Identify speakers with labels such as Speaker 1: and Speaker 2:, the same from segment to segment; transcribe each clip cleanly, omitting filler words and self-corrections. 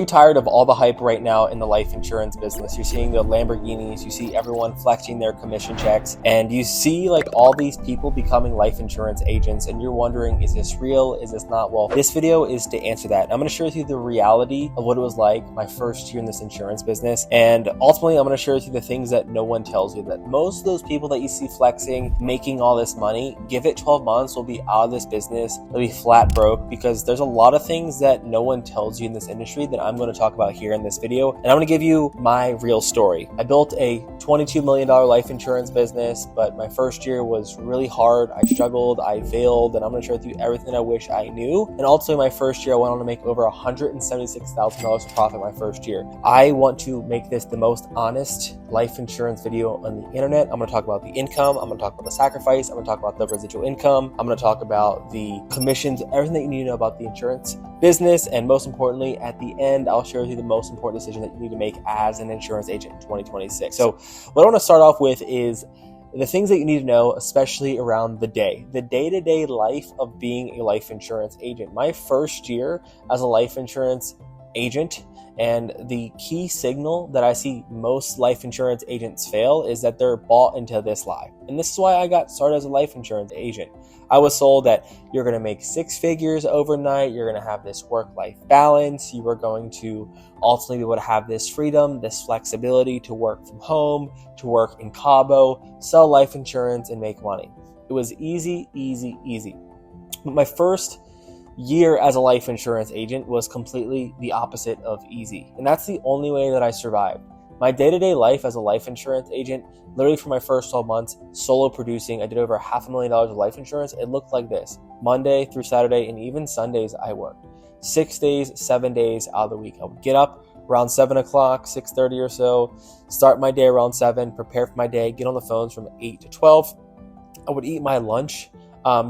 Speaker 1: you tired of all the hype right now in the life insurance business? You're seeing the Lamborghinis, you see everyone flexing their commission checks, and you see like all these people becoming life insurance agents, and you're wondering, is this real? Is this not? Well, this video is to answer that. I'm going to share with you the reality of what it was like my first year in this insurance business, and ultimately I'm going to share with you the things that no one tells you, that most of those people that you see flexing, making all this money, give it 12 months, will be out of this business. They'll be flat broke, because there's a lot of things that no one tells you in this industry that I'm going to talk about here in this video. And I'm going to give you my real story. I built a $22 million life insurance business, but my first year was really hard. I struggled, I failed, and I'm going to share with you everything I wish I knew. And ultimately, my first year, I went on to make over $176,000 of profit my first year. I want to make this the most honest life insurance video on the internet. I'm going to talk about the income. I'm going to talk about the sacrifice. I'm going to talk about the residual income. I'm going to talk about the commissions, everything that you need to know about the insurance business. And most importantly, at the end, I'll share with you the most important decision that you need to make as an insurance agent in 2026. So what I want to start off with is the things that you need to know, especially around the day-to-day life of being a life insurance agent. My first year as a life insurance agent, and the key signal that I see most life insurance agents fail is that they're bought into this lie. And this is why I got started as a life insurance agent. I was sold that you're going to make six figures overnight, you're going to have this work-life balance, you are going to ultimately be able to have this freedom, this flexibility to work from home, to work in Cabo, sell life insurance, and make money. It was easy. But my first year as a life insurance agent was completely the opposite of easy. And that's the only way that I survived. My day-to-day life as a life insurance agent, literally for my first 12 months, solo producing, I did over $500,000 of life insurance. It looked like this. Monday through Saturday, and even Sundays, I worked. 6 days, 7 days out of the week. I would get up around 7 o'clock, 6:30 or so, start my day around 7, prepare for my day, get on the phones from 8 to 12. I would eat my lunch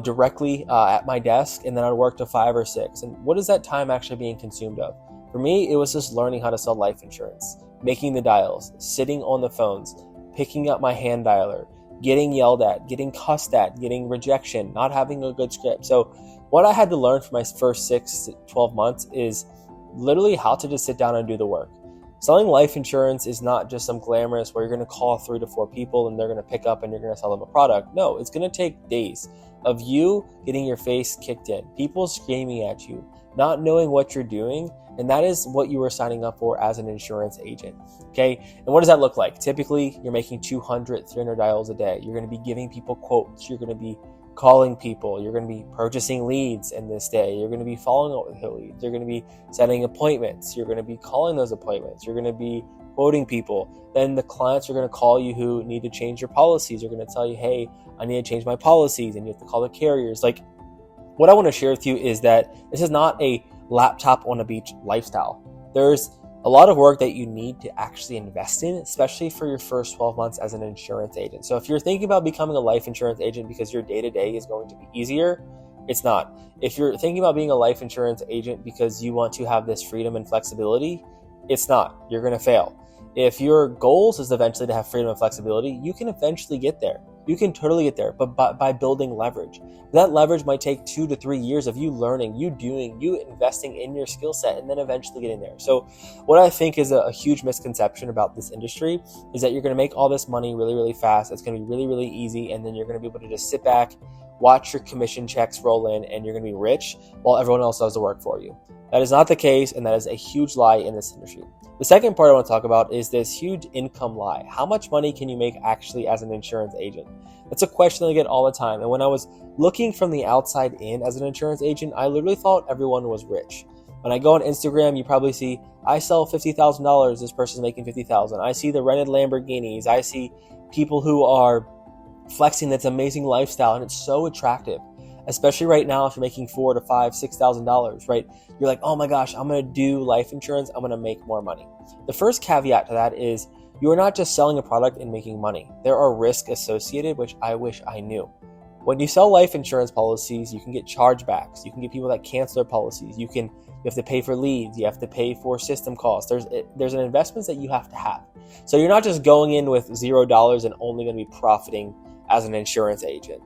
Speaker 1: directly at my desk, and then I'd work to 5 or 6. And what is that time actually being consumed of? For me, it was just learning how to sell life insurance, making the dials, sitting on the phones, picking up my hand dialer, getting yelled at, getting cussed at, getting rejection, not having a good script. So what I had to learn for my first 6 to 12 months is literally how to just sit down and do the work. Selling life insurance is not just some glamorous where you're going to call 3 to 4 people and they're going to pick up and you're going to sell them a product. No, it's going to take days of you getting your face kicked in, people screaming at you, not knowing what you're doing. And that is what you were signing up for as an insurance agent. Okay. And what does that look like? Typically, you're making 200, 300 dials a day. You're going to be giving people quotes. You're going to be calling people. You're going to be purchasing leads in this day. You're going to be following up with the leads. You're going to be setting appointments. You're going to be calling those appointments. You're going to be quoting people. Then the clients are going to call you who need to change your policies. You're going to tell you, hey, I need to change my policies. And you have to call the carriers. Like, what I want to share with you is that this is not a laptop on a beach lifestyle. There's a lot of work that you need to actually invest in, especially for your first 12 months as an insurance agent. So if you're thinking about becoming a life insurance agent because your day-to-day is going to be easier, it's not. If you're thinking about being a life insurance agent because you want to have this freedom and flexibility, it's not. You're going to fail. If your goals is eventually to have freedom and flexibility, you can eventually get there. You can totally get there, but by building leverage. That leverage might take 2 to 3 years of you learning, you doing, you investing in your skill set, and then eventually getting there. So what I think is a huge misconception about this industry is that you're going to make all this money really, really fast. It's going to be really, really easy. And then you're going to be able to just sit back, watch your commission checks roll in, and you're going to be rich while everyone else does the work for you. That is not the case, and that is a huge lie in this industry. The second part I want to talk about is this huge income lie. How much money can you make actually as an insurance agent? That's a question I get all the time. And when I was looking from the outside in as an insurance agent, I literally thought everyone was rich. When I go on Instagram, you probably see, I sell $50,000, this person's making $50,000. I see the rented Lamborghinis. I see people who are flexing this amazing lifestyle, and it's so attractive. Especially right now, if you're making $4,000 to $5,000, $6,000, right? You're like, oh my gosh, I'm going to do life insurance. I'm going to make more money. The first caveat to that is you are not just selling a product and making money. There are risks associated, which I wish I knew. When you sell life insurance policies, you can get chargebacks. You can get people that cancel their policies. You have to pay for leads. You have to pay for system costs. There's an investment that you have to have. So you're not just going in with $0 and only going to be profiting as an insurance agent.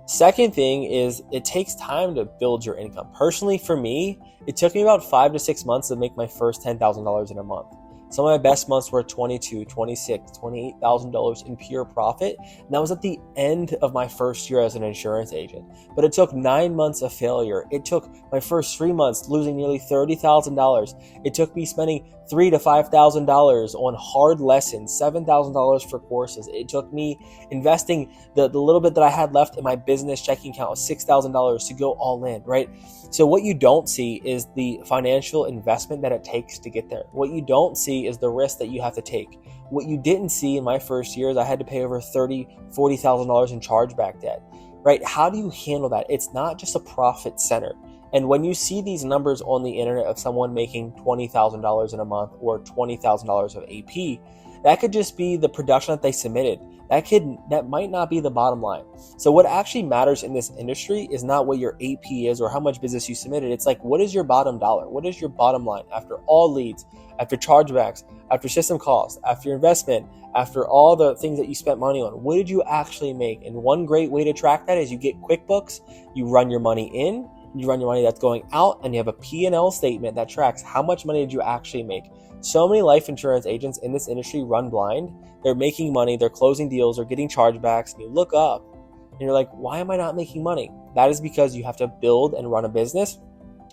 Speaker 1: Second thing is it takes time to build your income. Personally, for me, it took me about 5 to 6 months to make my first $10,000 in a month. Some of my best months were $22,000, $26,000, $28,000 in pure profit. And that was at the end of my first year as an insurance agent. But it took 9 months of failure. It took my first 3 months losing nearly $30,000. It took me spending $3,000 to $5,000 on hard lessons, $7,000 for courses. It took me investing the little bit that I had left in my business checking account of $6,000 to go all in, right? So what you don't see is the financial investment that it takes to get there. What you don't see is the risk that you have to take. What you didn't see in my first year is I had to pay over $30,000, $40,000 in chargeback debt, right? How do you handle that? It's not just a profit center. And when you see these numbers on the internet of someone making $20,000 in a month or $20,000 of AP, that could just be the production that they submitted. That might not be the bottom line. So what actually matters in this industry is not what your AP is or how much business you submitted. It's like, what is your bottom dollar? What is your bottom line after all leads, after chargebacks, after system costs, after your investment, after all the things that you spent money on? What did you actually make? And one great way to track that is you get QuickBooks, you run your money in, you run your money that's going out, and you have a P&L statement that tracks how much money did you actually make. So many life insurance agents in this industry run blind. They're making money, they're closing deals, they're getting chargebacks, and you look up and you're like, why am I not making money? That is because you have to build and run a business.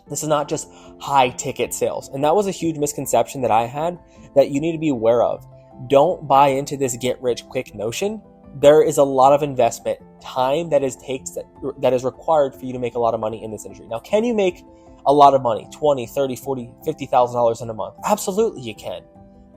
Speaker 1: This is not just high ticket sales. And that was a huge misconception that I had that you need to be aware of. Don't buy into this get rich quick notion. There is a lot of investment, time that is required for you to make a lot of money in this industry. Now, can you make a lot of money, $20,000, $30,000, $40,000, $50,000 in a month? Absolutely you can.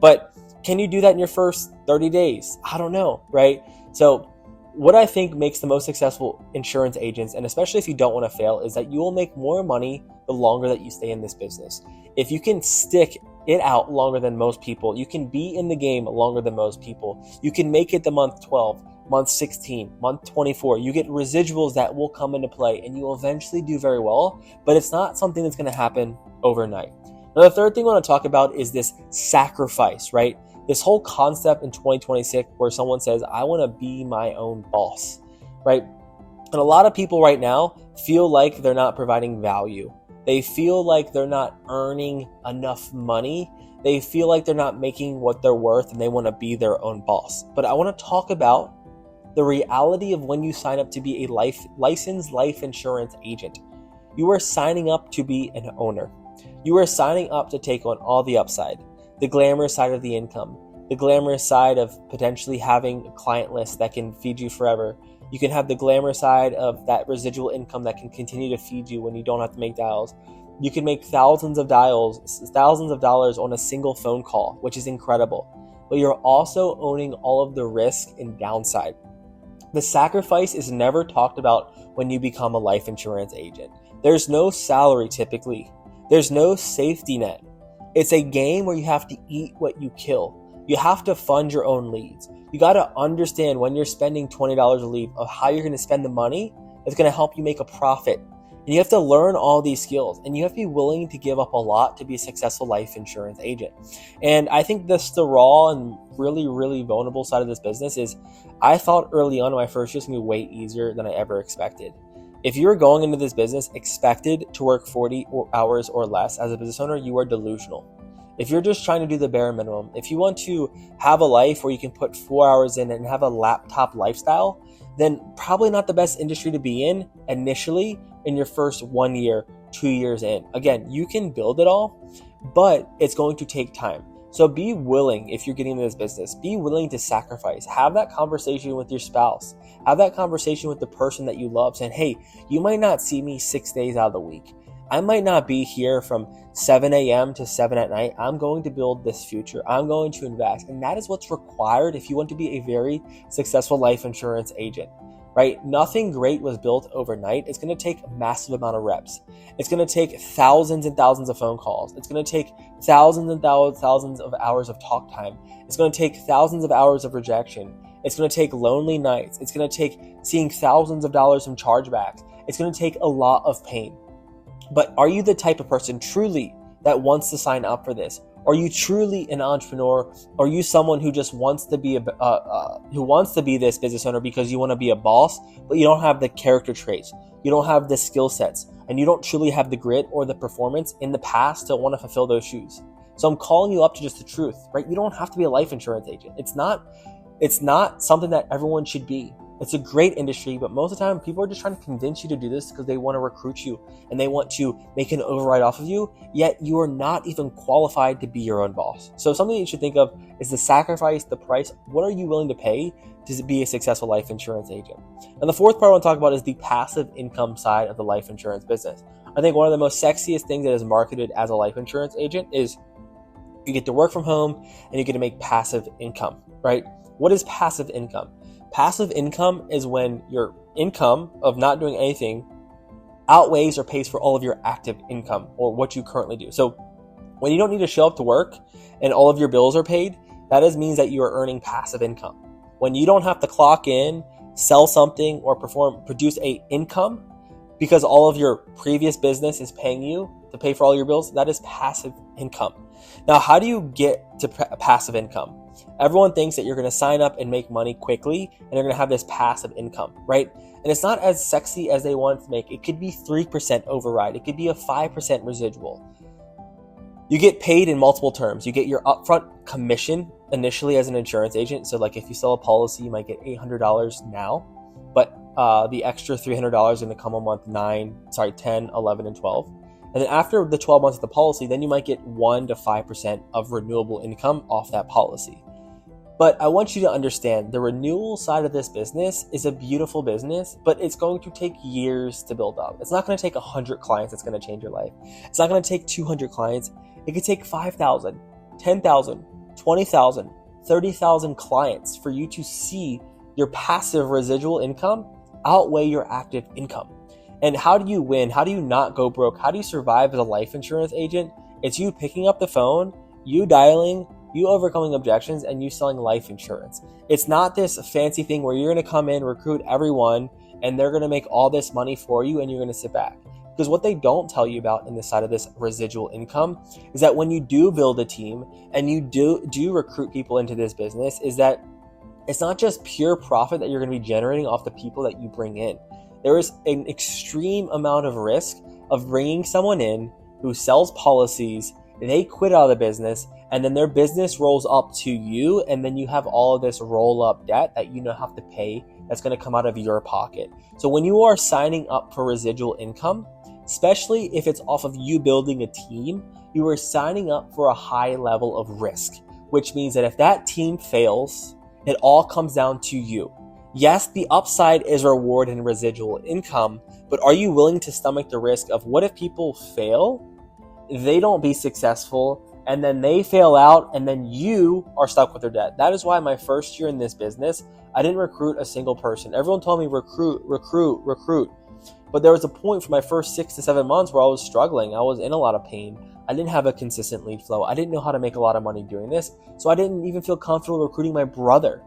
Speaker 1: But can you do that in your first 30 days? I don't know, right? So what I think makes the most successful insurance agents, and especially if you don't want to fail, is that you will make more money the longer that you stay in this business. If you can stick it out longer than most people, you can be in the game longer than most people. You can make it the month 12, month 16, month 24. You get residuals that will come into play and you will eventually do very well, but it's not something that's going to happen overnight. Now, the third thing I want to talk about is this sacrifice, right? This whole concept in 2026 where someone says, I want to be my own boss, right? And a lot of people right now feel like they're not providing value. They feel like they're not earning enough money. They feel like they're not making what they're worth and they want to be their own boss. But I want to talk about the reality of when you sign up to be a licensed life insurance agent. You are signing up to be an owner. You are signing up to take on all the upside, the glamorous side of the income, the glamorous side of potentially having a client list that can feed you forever. You can have the glamorous side of that residual income that can continue to feed you when you don't have to make dials. You can make thousands of dollars on a single phone call, which is incredible. But you're also owning all of the risk and downside. The sacrifice is never talked about when you become a life insurance agent. There's no salary typically. There's no safety net. It's a game where you have to eat what you kill. You have to fund your own leads. You got to understand when you're spending $20 a lead of how you're going to spend the money that's going to help you make a profit. And you have to learn all these skills and you have to be willing to give up a lot to be a successful life insurance agent. And I think the raw and really, really vulnerable side of this business is I thought early on in my first year it's going to be way easier than I ever expected. If you're going into this business expected to work 40 hours or less as a business owner, you are delusional. If you're just trying to do the bare minimum, if you want to have a life where you can put 4 hours in and have a laptop lifestyle, then probably not the best industry to be in initially in your first 1 year, 2 years in. Again, you can build it all, but it's going to take time. So be willing, if you're getting into this business, be willing to sacrifice. Have that conversation with your spouse. Have that conversation with the person that you love saying, hey, you might not see me 6 days out of the week. I might not be here from 7 a.m. to 7 at night. I'm going to build this future. I'm going to invest. And that is what's required if you want to be a very successful life insurance agent, right? Nothing great was built overnight. It's going to take a massive amount of reps. It's going to take thousands and thousands of phone calls. It's going to take thousands and thousands of hours of talk time. It's going to take thousands of hours of rejection. It's going to take lonely nights. It's going to take seeing thousands of dollars from chargebacks. It's going to take a lot of pain. But are you the type of person truly that wants to sign up for this? Are you truly an entrepreneur? Or are you someone who just wants to be this business owner because you want to be a boss, but you don't have the character traits, you don't have the skill sets, and you don't truly have the grit or the performance in the past to want to fulfill those shoes? So I'm calling you up to just the truth, right? You don't have to be a life insurance agent. It's not something that everyone should be. It's a great industry, but most of the time people are just trying to convince you to do this because they want to recruit you and they want to make an override off of you, yet you are not even qualified to be your own boss. So something you should think of is the sacrifice, the price. What are you willing to pay to be a successful life insurance agent? And the fourth part I want to talk about is the passive income side of the life insurance business. I think one of the most sexiest things that is marketed as a life insurance agent is you get to work from home and you get to make passive income, right? What is passive income? Passive income is when your income of not doing anything outweighs or pays for all of your active income or what you currently do. So when you don't need to show up to work and all of your bills are paid, that means that you are earning passive income. When you don't have to clock in, sell something, or produce a income because all of your previous business is paying you to pay for all your bills, that is passive income. Now, how do you get to passive income? Everyone thinks that you're going to sign up and make money quickly and you're going to have this passive income, right? And it's not as sexy as they want it to make. It could be 3% override. It could be a 5% residual. You get paid in multiple terms. You get your upfront commission initially as an insurance agent. So like if you sell a policy, you might get $800 now, but the extra $300 is going to come on month 10, 11, and 12. And then after the 12 months of the policy, then you might get 1 to 5% of renewable income off that policy. But I want you to understand the renewal side of this business is a beautiful business, but it's going to take years to build up. It's not going to take 100 clients that's going to change your life. It's not going to take 200 clients. It could take 5,000, 10,000, 20,000, 30,000 clients for you to see your passive residual income outweigh your active income. And how do you win? How do you not go broke? How do you survive as a life insurance agent? It's you picking up the phone, you dialing, you overcoming objections, and you selling life insurance. It's not this fancy thing where you're going to come in, recruit everyone, and they're going to make all this money for you and you're going to sit back. Because what they don't tell you about in the side of this residual income is that when you do build a team and you do recruit people into this business, is that it's not just pure profit that you're going to be generating off the people that you bring in. There is an extreme amount of risk of bringing someone in who sells policies, they quit out of the business, and then their business rolls up to you, and then you have all of this roll-up debt that you now have to pay that's going to come out of your pocket. So when you are signing up for residual income, especially if it's off of you building a team, you are signing up for a high level of risk, which means that if that team fails, it all comes down to you. Yes, the upside is reward and residual income, but are you willing to stomach the risk of what if people fail, they don't be successful, and then they fail out, and then you are stuck with their debt? That is why my first year in this business, I didn't recruit a single person. Everyone told me recruit. But there was a point for my first 6 to 7 months where I was struggling. I was in a lot of pain. I didn't have a consistent lead flow. I didn't know how to make a lot of money doing this. So I didn't even feel comfortable recruiting my brother.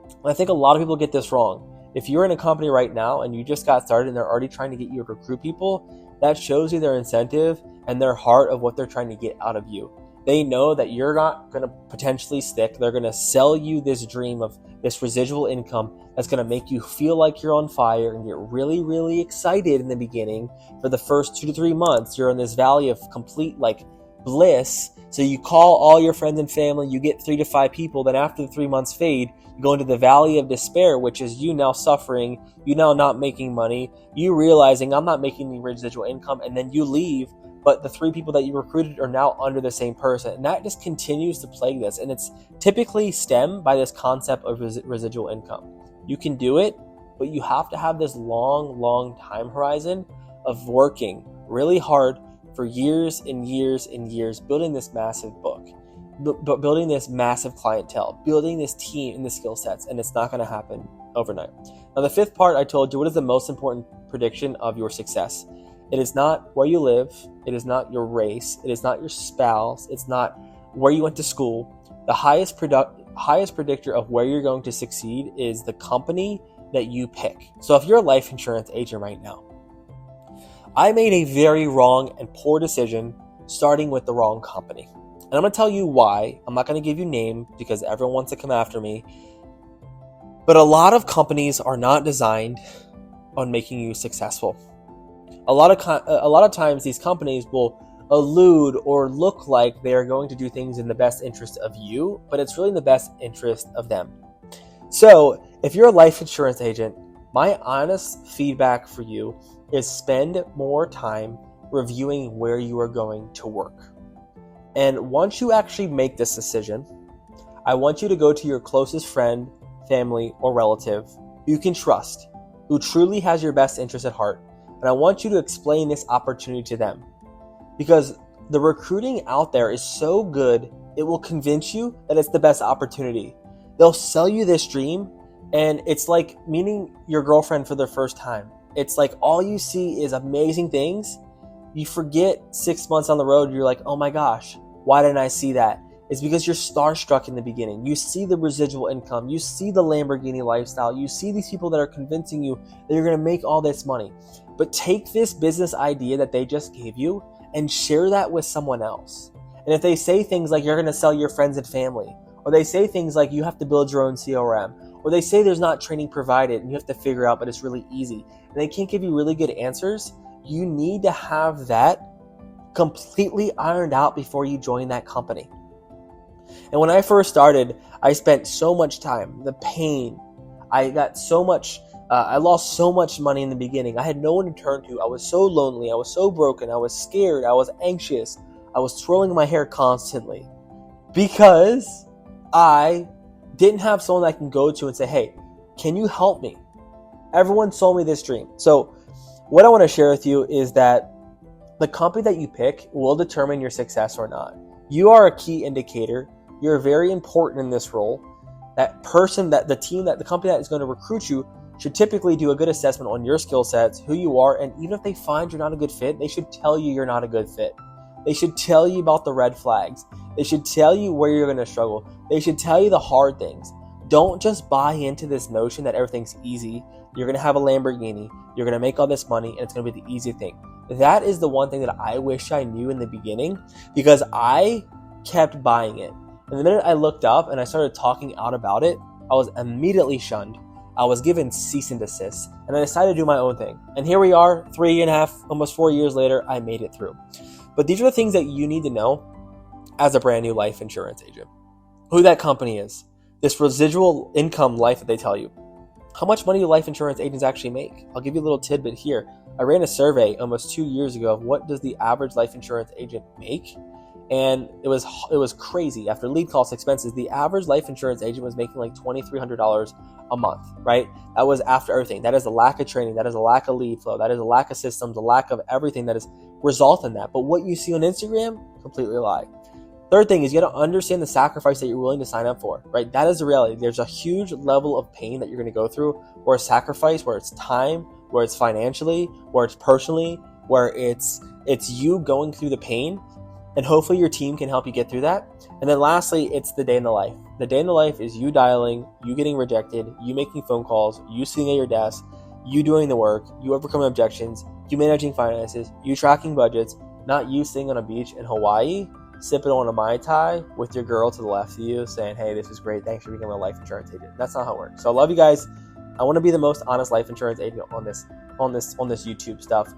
Speaker 1: And I think a lot of people get this wrong. If you're in a company right now and you just got started and they're already trying to get you to recruit people, that shows you their incentive and their heart of what they're trying to get out of you. They know that you're not going to potentially stick. They're going to sell you this dream of this residual income that's going to make you feel like you're on fire and get really, really excited in the beginning. For the first 2 to 3 months, you're in this valley of complete bliss. So you call all your friends and family, you get 3 to 5 people. Then after the 3 months fade, you go into the valley of despair, which is you now suffering, you now not making money, you realizing I'm not making the residual income, and then you leave. But the 3 people that you recruited are now under the same person. And that just continues to plague this. And it's typically stemmed by this concept of residual income. You can do it, but you have to have this long time horizon of working really hard for years and years and years, building this massive book, building this massive clientele, building this team and the skill sets. And it's not going to happen overnight. Now, the 5th part I told you, what is the most important prediction of your success? It is not where you live. It is not your race. It is not your spouse. It's not where you went to school. The highest predictor of where you're going to succeed is the company that you pick. So if you're a life insurance agent right now, I made a very wrong and poor decision starting with the wrong company. And I'm going to tell you why. I'm not going to give you name because everyone wants to come after me. But a lot of companies are not designed on making you successful. A lot of times these companies will allude or look like they are going to do things in the best interest of you, but it's really in the best interest of them. So if you're a life insurance agent, my honest feedback for you is spend more time reviewing where you are going to work. And once you actually make this decision, I want you to go to your closest friend, family, or relative who you can trust, who truly has your best interest at heart. And I want you to explain this opportunity to them. Because the recruiting out there is so good, it will convince you that it's the best opportunity. They'll sell you this dream, and it's like meeting your girlfriend for the first time. It's like all you see is amazing things. You forget 6 months on the road, you're like, oh my gosh, why didn't I see that? It's because you're starstruck in the beginning. You see the residual income. You see the Lamborghini lifestyle. You see these people that are convincing you that you're going to make all this money. But take this business idea that they just gave you and share that with someone else. And if they say things like you're going to sell your friends and family, or they say things like you have to build your own CRM, or they say there's not training provided and you have to figure out, but it's really easy, and they can't give you really good answers, you need to have that completely ironed out before you join that company. And when I first started, I spent so much time, the pain, I lost so much money in the beginning. I had no one to turn to. I was so lonely. I was so broken. I was scared. I was anxious. I was twirling my hair constantly because I didn't have someone that I can go to and say, hey, can you help me? Everyone sold me this dream. So what I want to share with you is that the company that you pick will determine your success or not. You are a key indicator. You're very important in this role. That person, that the team, that the company that is going to recruit you should typically do a good assessment on your skill sets, who you are, and even if they find you're not a good fit, they should tell you you're not a good fit. They should tell you about the red flags. They should tell you where you're going to struggle. They should tell you the hard things. Don't just buy into this notion that everything's easy. You're going to have a Lamborghini. You're going to make all this money, and it's going to be the easy thing. That is the one thing that I wish I knew in the beginning because I kept buying it. And the minute I looked up and I started talking out about it, I was immediately shunned. I was given cease and desist, and I decided to do my own thing. And here we are, 3.5, almost 4 years later, I made it through. But these are the things that you need to know as a brand new life insurance agent. Who that company is, this residual income life that they tell you. How much money do life insurance agents actually make? I'll give you a little tidbit here. I ran a survey almost 2 years ago of what does the average life insurance agent make? And it was crazy. After lead cost expenses, the average life insurance agent was making like $2,300 a month, right? That was after everything. That is a lack of training. That is a lack of lead flow. That is a lack of systems, a lack of everything that is result in that. But what you see on Instagram, completely a lie. Third thing is you got to understand the sacrifice that you're willing to sign up for, right? That is the reality. There's a huge level of pain that you're going to go through, or a sacrifice, where it's time, where it's financially, where it's personally, where it's you going through the pain. And hopefully your team can help you get through that. And then lastly, it's the day in the life. The day in the life is you dialing, you getting rejected, you making phone calls, you sitting at your desk, you doing the work, you overcoming objections, you managing finances, you tracking budgets, not you sitting on a beach in Hawaii, sipping on a Mai Tai with your girl to the left of you saying, hey, this is great. Thanks for becoming a life insurance agent. That's not how it works. So I love you guys. I want to be the most honest life insurance agent on this YouTube stuff.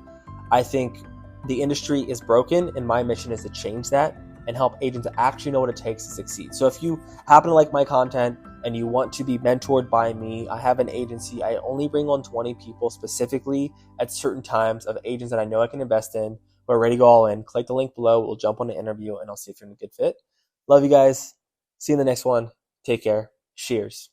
Speaker 1: I think the industry is broken, and my mission is to change that and help agents actually know what it takes to succeed. So if you happen to like my content and you want to be mentored by me, I have an agency. I only bring on 20 people specifically at certain times of agents that I know I can invest in who are ready to go all in. Click the link below. We'll jump on an interview, and I'll see if you're in a good fit. Love you guys. See you in the next one. Take care. Cheers.